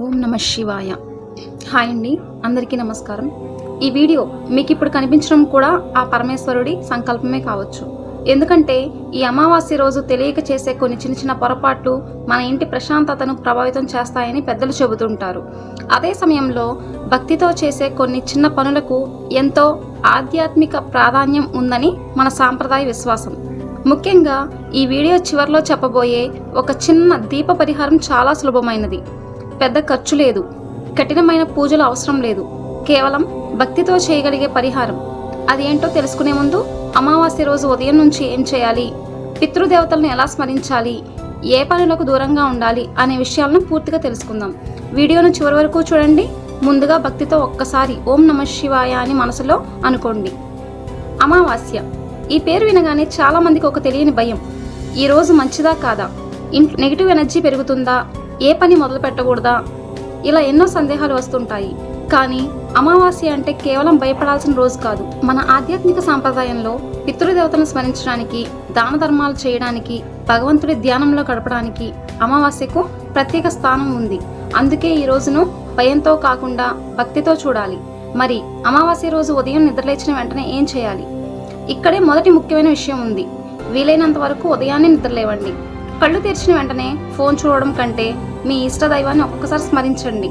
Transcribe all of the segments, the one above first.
ఓం నమ శివాయ. హాయ్ అండి, అందరికీ నమస్కారం. ఈ వీడియో మీకు ఇప్పుడు కనిపించడం కూడా ఆ పరమేశ్వరుడి సంకల్పమే కావచ్చు. ఎందుకంటే ఈ అమావాస్య రోజు తెలియక చేసే కొన్ని చిన్న చిన్న పొరపాట్లు మన ఇంటి ప్రశాంతతను ప్రభావితం చేస్తాయని పెద్దలు చెబుతుంటారు. అదే సమయంలో భక్తితో చేసే కొన్ని చిన్న పనులకు ఎంతో ఆధ్యాత్మిక ప్రాధాన్యం ఉందని మన సాంప్రదాయ విశ్వాసం. ముఖ్యంగా ఈ వీడియో చివరిలో చెప్పబోయే ఒక చిన్న దీప పరిహారం చాలా సులభమైనది. పెద్ద ఖర్చు లేదు, కఠినమైన పూజలు అవసరం లేదు, కేవలం భక్తితో చేయగలిగే పరిహారం. అది ఏంటో తెలుసుకునే ముందు అమావాస్య రోజు ఉదయం నుంచి ఏం చేయాలి, పితృదేవతలను ఎలా స్మరించాలి, ఏ పనులకు దూరంగా ఉండాలి అనే విషయాలను పూర్తిగా తెలుసుకుందాం. వీడియోను చివరి వరకు చూడండి. ముందుగా భక్తితో ఒక్కసారి ఓం నమ శివాయ అని మనసులో అనుకోండి. అమావాస్య ఈ పేరు వినగానే చాలా మందికి ఒక తెలియని భయం. ఈ రోజు మంచిదా కాదా, ఇంట్లో నెగిటివ్ ఎనర్జీ పెరుగుతుందా, ఏ పని మొదలు పెట్టకూడదా, ఇలా ఎన్నో సందేహాలు వస్తుంటాయి. కానీ అమావాస్య అంటే కేవలం భయపడాల్సిన రోజు కాదు. మన ఆధ్యాత్మిక సాంప్రదాయంలో పితృదేవతలను స్మరించడానికి, దాన ధర్మాలు చేయడానికి, భగవంతుడి ధ్యానంలో గడపడానికి అమావాస్యకు ప్రత్యేక స్థానం ఉంది. అందుకే ఈ రోజును భయంతో కాకుండా భక్తితో చూడాలి. మరి అమావాస్య రోజు ఉదయం నిద్రలేచిన వెంటనే ఏం చేయాలి? ఇక్కడే మొదటి ముఖ్యమైన విషయం ఉంది. వీలైనంత వరకు ఉదయాన్నే నిద్రలేవండి. కళ్ళు తెరిచిన వెంటనే ఫోన్ చూడడం కంటే మీ ఇష్ట దైవాన్ని ఒక్కసారి స్మరించండి.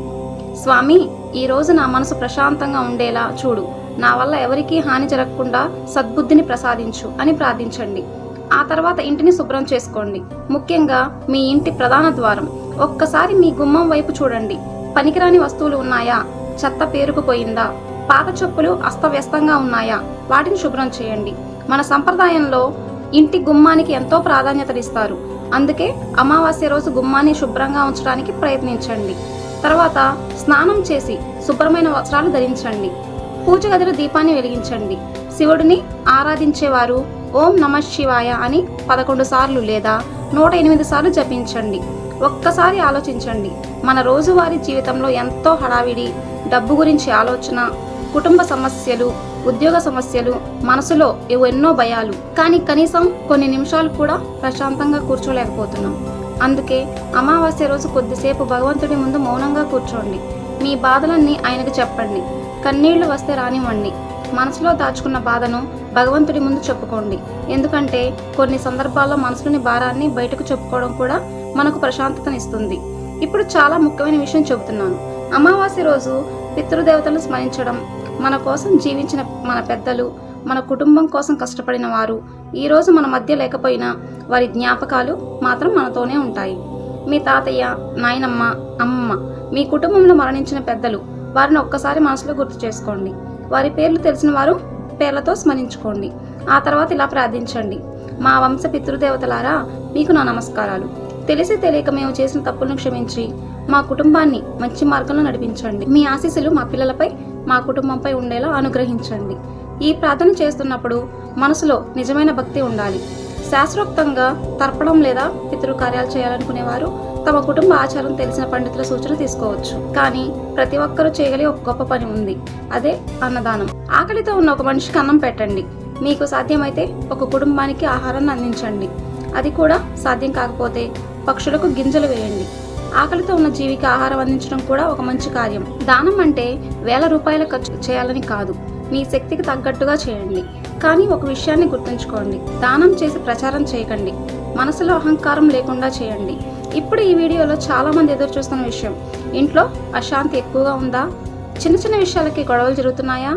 స్వామి, ఈ రోజు నా మనసు ప్రశాంతంగా ఉండేలా చూడు, నా వల్ల ఎవరికీ హాని జరగకుండా సద్బుద్ధిని ప్రసాదించు అని ప్రార్థించండి. ఆ తర్వాత ఇంటిని శుభ్రం చేసుకోండి. ముఖ్యంగా మీ ఇంటి ప్రధాన ద్వారం. ఒక్కసారి మీ గుమ్మం వైపు చూడండి. పనికిరాని వస్తువులు ఉన్నాయా, చెత్త పేరుకుపోయిందా, పాత చెప్పులు అస్తవ్యస్తంగా ఉన్నాయా, వాటిని శుభ్రం చేయండి. మన సంప్రదాయంలో ఇంటి గుమ్మానికి ఎంతో ప్రాధాన్యతనిస్తారు. అందుకే అమావాస్య రోజు గుమ్మాన్ని శుభ్రంగా ఉంచడానికి ప్రయత్నించండి. తర్వాత స్నానం చేసి శుభ్రమైన వస్త్రాలు ధరించండి. పూజ గదిలో దీపాన్ని వెలిగించండి. శివుడిని ఆరాధించేవారు ఓం నమ శివాయ అని 11 సార్లు లేదా 108 సార్లు జపించండి. ఒక్కసారి ఆలోచించండి, మన రోజువారీ జీవితంలో ఎంతో హడావిడి, డబ్బు గురించి ఆలోచన, కుటుంబ సమస్యలు, ఉద్యోగ సమస్యలు, మనసులో ఎన్నో భయాలు, కానీ కనీసం కొన్ని నిమిషాలు కూడా ప్రశాంతంగా కూర్చోలేకపోతున్నాం. అందుకే అమావాస్య రోజు కొద్దిసేపు భగవంతుడి ముందు మౌనంగా కూర్చోండి. మీ బాధలన్నీ ఆయనకు చెప్పండి. కన్నీళ్లు వస్తే రానివ్వండి. మనసులో దాచుకున్న బాధను భగవంతుడి ముందు చెప్పుకోండి. ఎందుకంటే కొన్ని సందర్భాల్లో మనసులోని భారాన్ని బయటకు చెప్పుకోవడం కూడా మనకు ప్రశాంతతనిస్తుంది. ఇప్పుడు చాలా ముఖ్యమైన విషయం చెబుతున్నాను. అమావాస్య రోజు పితృదేవతలను స్మరించడం, మన కోసం జీవించిన మన పెద్దలు, మన కుటుంబం కోసం కష్టపడిన వారు ఈ రోజు మన మధ్య లేకపోయినా వారి జ్ఞాపకాలు మాత్రం మనతోనే ఉంటాయి. మీ తాతయ్య, నాయనమ్మ, అమ్మమ్మ, మీ కుటుంబంలో మరణించిన పెద్దలు, వారిని ఒక్కసారి మనసులో గుర్తు చేసుకోండి. వారి పేర్లు తెలిసిన వారు పేర్లతో స్మరించుకోండి. ఆ తర్వాత ఇలా ప్రార్థించండి. మా వంశ పితృదేవతలారా, మీకు నా నమస్కారాలు. తెలిసి తెలియక మేము చేసిన తప్పులను క్షమించి మా కుటుంబాన్ని మంచి మార్గంలో నడిపించండి. మీ ఆశీస్సులు మా పిల్లలపై, మా కుటుంబంపై ఉండేలా అనుగ్రహించండి. ఈ ప్రార్థన చేస్తున్నప్పుడు మనసులో నిజమైన భక్తి ఉండాలి. శాస్త్రోక్తంగా తర్పణం లేదా పితృకార్యాలు చేయాలనుకునేవారు తమ కుటుంబ ఆచారం తెలిసిన పండితుల సూచన తీసుకోవచ్చు. కానీ ప్రతి ఒక్కరూ చేయగలిగే ఒక గొప్ప పని ఉంది. అదే అన్నదానం. ఆకలితో ఉన్న ఒక మనిషికి అన్నం పెట్టండి. మీకు సాధ్యమైతే ఒక కుటుంబానికి ఆహారాన్ని అందించండి. అది కూడా సాధ్యం కాకపోతే పక్షులకు గింజలు వేయండి. ఆకలితో ఉన్న జీవికి ఆహారం అందించడం కూడా ఒక మంచి కార్యం. దానం అంటే వేల రూపాయల ఖర్చు చేయాలని కాదు, మీ శక్తికి తగ్గట్టుగా చేయండి. కానీ ఒక విషయాన్ని గుర్తుంచుకోండి, దానం చేసి ప్రచారం చేయకండి. మనసులో అహంకారం లేకుండా చేయండి. ఇప్పుడు ఈ వీడియోలో చాలా మంది ఎదురు చూస్తున్న విషయం, ఇంట్లో అశాంతి ఎక్కువగా ఉందా, చిన్న చిన్న విషయాలకి గొడవలు జరుగుతున్నాయా,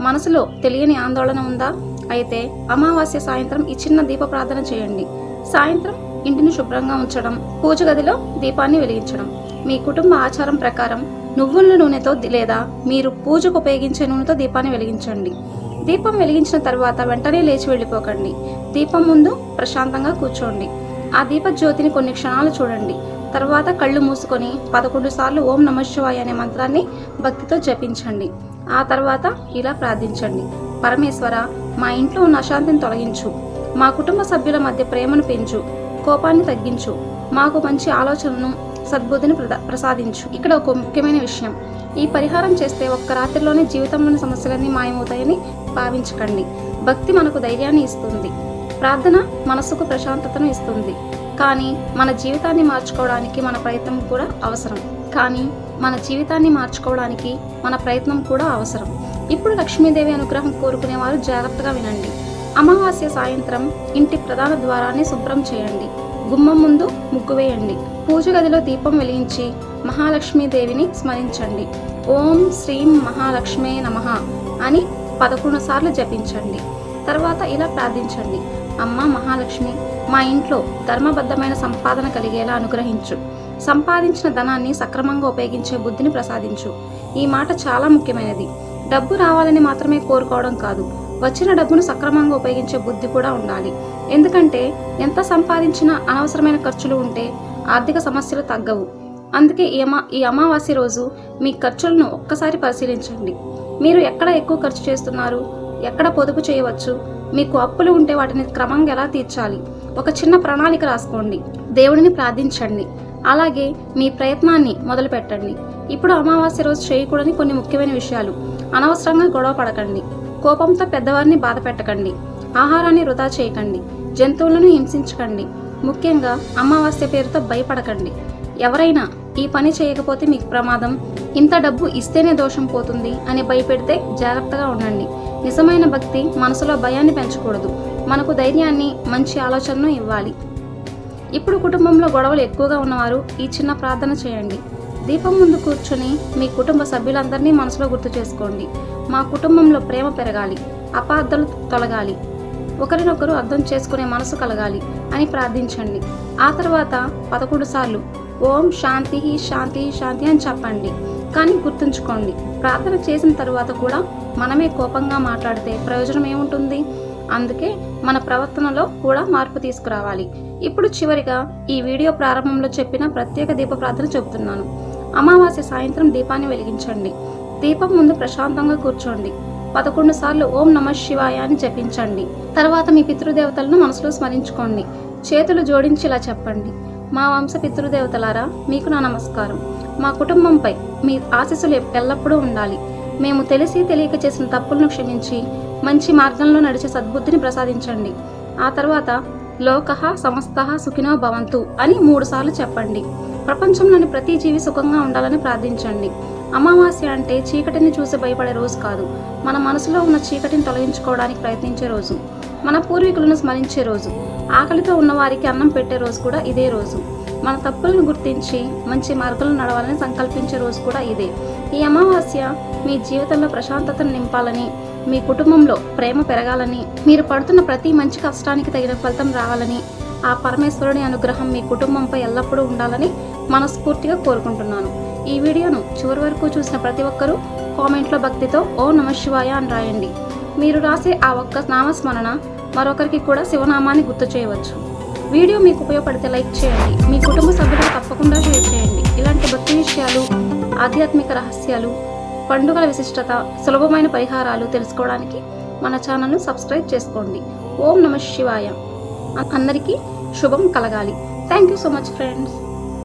మనసులో తెలియని ఆందోళన ఉందా? అయితే అమావాస్య సాయంత్రం ఈ చిన్న దీప ప్రార్థన చేయండి. సాయంత్రం ఇంటిని శుభ్రంగా ఉంచడం, పూజ గదిలో దీపాన్ని వెలిగించడం. మీ కుటుంబ ఆచారం ప్రకారం నువ్వుల నూనెతో లేదా మీరు పూజకు ఉపయోగించే నూనెతో దీపాన్ని వెలిగించండి. దీపం వెలిగించిన తర్వాత వెంటనే లేచి వెళ్ళిపోకండి. దీపం ముందు ప్రశాంతంగా కూర్చోండి. ఆ దీప జ్యోతిని కొన్ని క్షణాలు చూడండి. తర్వాత కళ్ళు మూసుకొని 11 సార్లు ఓం నమ శివాయ అనే మంత్రాన్ని భక్తితో జపించండి. ఆ తర్వాత ఇలా ప్రార్థించండి. పరమేశ్వర, మా ఇంట్లో ఉన్న అశాంతిని తొలగించు, మా కుటుంబ సభ్యుల మధ్య ప్రేమను పెంచు, కోపాన్ని తగ్గించు, మాకు మంచి ఆలోచనను, సద్బుద్ధిని ప్రసాదించు. ఇక్కడ ఒక ముఖ్యమైన విషయం, ఈ పరిహారం చేస్తే ఒక్క రాత్రిలోనే జీవితంలోని సమస్యలన్నీ మాయమవుతాయని భావించకండి. భక్తి మనకు ధైర్యాన్ని ఇస్తుంది, ప్రార్థన మనసుకు ప్రశాంతతను ఇస్తుంది. కానీ మన జీవితాన్ని మార్చుకోవడానికి మన ప్రయత్నం కూడా అవసరం. కానీ మన జీవితాన్ని మార్చుకోవడానికి మన ప్రయత్నం కూడా అవసరం. ఇప్పుడు లక్ష్మీదేవి అనుగ్రహం కోరుకునేవారు జాగ్రత్తగా వినండి. అమావాస్య సాయంత్రం ఇంటి ప్రధాన ద్వారాన్ని శుభ్రం చేయండి. గుమ్మం ముందు ముగ్గు వేయండి. పూజ గదిలో దీపం వెలిగించి మహాలక్ష్మీదేవిని స్మరించండి. ఓం శ్రీం మహాలక్ష్మే నమః అని 11 సార్లు జపించండి. తర్వాత ఇలా ప్రార్థించండి. అమ్మ మహాలక్ష్మి, మా ఇంట్లో ధర్మబద్ధమైన సంపాదన కలిగేలా అనుగ్రహించు. సంపాదించిన ధనాన్ని సక్రమంగా ఉపయోగించే బుద్ధిని ప్రసాదించు. ఈ మాట చాలా ముఖ్యమైనది. డబ్బు రావాలని మాత్రమే కోరుకోవడం కాదు, వచ్చిన డబ్బును సక్రమంగా ఉపయోగించే బుద్ధి కూడా ఉండాలి. ఎందుకంటే ఎంత సంపాదించినా అనవసరమైన ఖర్చులు ఉంటే ఆర్థిక సమస్యలు తగ్గవు. అందుకే ఈ అమావాస్య రోజు మీ ఖర్చులను ఒక్కసారి పరిశీలించండి. మీరు ఎక్కడ ఎక్కువ ఖర్చు చేస్తున్నారు, ఎక్కడ పొదుపు చేయవచ్చు, మీకు అప్పులు ఉంటే వాటిని క్రమంగా ఎలా తీర్చాలి, ఒక చిన్న ప్రణాళిక రాసుకోండి. దేవుడిని ప్రార్థించండి. అలాగే మీ ప్రయత్నాన్ని మొదలు పెట్టండి. ఇప్పుడు అమావాస్య రోజు చేయకూడని కొన్ని ముఖ్యమైన విషయాలు. అనవసరంగా గొడవ పడకండి. కోపంతో పెద్దవారిని బాధ పెట్టకండి. ఆహారాన్ని వృధా చేయకండి. జంతువులను హింసించకండి. ముఖ్యంగా అమావాస్య పేరుతో భయపడకండి. ఎవరైనా ఈ పని చేయకపోతే మీకు ప్రమాదం, ఇంత డబ్బు ఇస్తేనే దోషం పోతుంది అని భయపెడితే జాగ్రత్తగా ఉండండి. నిజమైన భక్తి మనసులో భయాన్ని పెంచకూడదు, మనకు ధైర్యాన్ని, మంచి ఆలోచనను ఇవ్వాలి. ఇప్పుడు కుటుంబంలో గొడవలు ఎక్కువగా ఉన్నవారు ఈ చిన్న ప్రార్థన చేయండి. దీపం ముందు కూర్చొని మీ కుటుంబ సభ్యులందరినీ మనసులో గుర్తు చేసుకోండి. మా కుటుంబంలో ప్రేమ పెరగాలి, అపార్థాలు తొలగాలి, ఒకరినొకరు అర్థం చేసుకునే మనసు కలగాలి అని ప్రార్థించండి. ఆ తర్వాత 11 సార్లు ఓం శాంతి శాంతి శాంతి అని చెప్పండి. కానీ గుర్తుంచుకోండి, ప్రార్థన చేసిన తర్వాత కూడా మనమే కోపంగా మాట్లాడితే ప్రయోజనం ఏముంటుంది? అందుకే మన ప్రవర్తనలో కూడా మార్పు తీసుకురావాలి. ఇప్పుడు చివరిగా ఈ వీడియో ప్రారంభంలో చెప్పిన ప్రత్యేక దీప ప్రార్థన చెబుతున్నాను. అమావాస్య సాయంత్రం దీపాన్ని వెలిగించండి. దీపం ముందు ప్రశాంతంగా కూర్చోండి. 11 సార్లు ఓం నమః శివాయ అని జపించండి. తర్వాత మీ పితృదేవతలను మనసులో స్మరించుకోండి. చేతులు జోడించి ఇలా చెప్పండి. మా వంశ పితృదేవతలారా, మీకు నా నమస్కారం. మా కుటుంబంపై మీ ఆశీస్సులు ఎల్లప్పుడూ ఉండాలి. మేము తెలిసి తెలియక చేసిన తప్పులను క్షమించి మంచి మార్గంలో నడిచే సద్బుద్ధిని ప్రసాదించండి. ఆ తర్వాత లోకః సమస్తః సుఖినో భవంతు అని 3 సార్లు చెప్పండి. ప్రపంచంలోని ప్రతి జీవి సుఖంగా ఉండాలని ప్రార్థించండి. అమావాస్య అంటే చీకటిని చూసి భయపడే రోజు కాదు, మన మనసులో ఉన్న చీకటిని తొలగించుకోవడానికి ప్రయత్నించే రోజు, మన పూర్వీకులను స్మరించే రోజు, ఆకలితో ఉన్న వారికి అన్నం పెట్టే రోజు కూడా ఇదే రోజు. మన తప్పులను గుర్తించి మంచి మార్గాలను నడవాలని సంకల్పించే రోజు కూడా ఇదే. ఈ అమావాస్య మీ జీవితంలో ప్రశాంతతను నింపాలని, మీ కుటుంబంలో ప్రేమ పెరగాలని, మీరు పడుతున్న ప్రతి మంచి కష్టానికి తగిన ఫలితం రావాలని, ఆ పరమేశ్వరుని అనుగ్రహం మీ కుటుంబంపై ఎల్లప్పుడూ ఉండాలని మనస్ఫూర్తిగా కోరుకుంటున్నాను. ఈ వీడియోను చివరి వరకు చూసిన ప్రతి ఒక్కరూ కామెంట్లో భక్తితో ఓం నమః శివాయ అని రాయండి. మీరు రాసే ఆ ఒక్క నామస్మరణ మరొకరికి కూడా శివనామాన్ని గుర్తు చేయవచ్చు. వీడియో మీకు ఉపయోగపడితే లైక్ చేయండి. మీ కుటుంబ సభ్యులకు తప్పకుండా షేర్ చేయండి. ఇలాంటి భక్తి విషయాలు, ఆధ్యాత్మిక రహస్యాలు, పండుగల విశిష్టత, సులభమైన పరిహారాలు తెలుసుకోవడానికి మన ఛానల్ను సబ్స్క్రైబ్ చేసుకోండి. ఓం నమః శివాయ. అందరికీ శుభం కలగాలి. Thank you so much friends.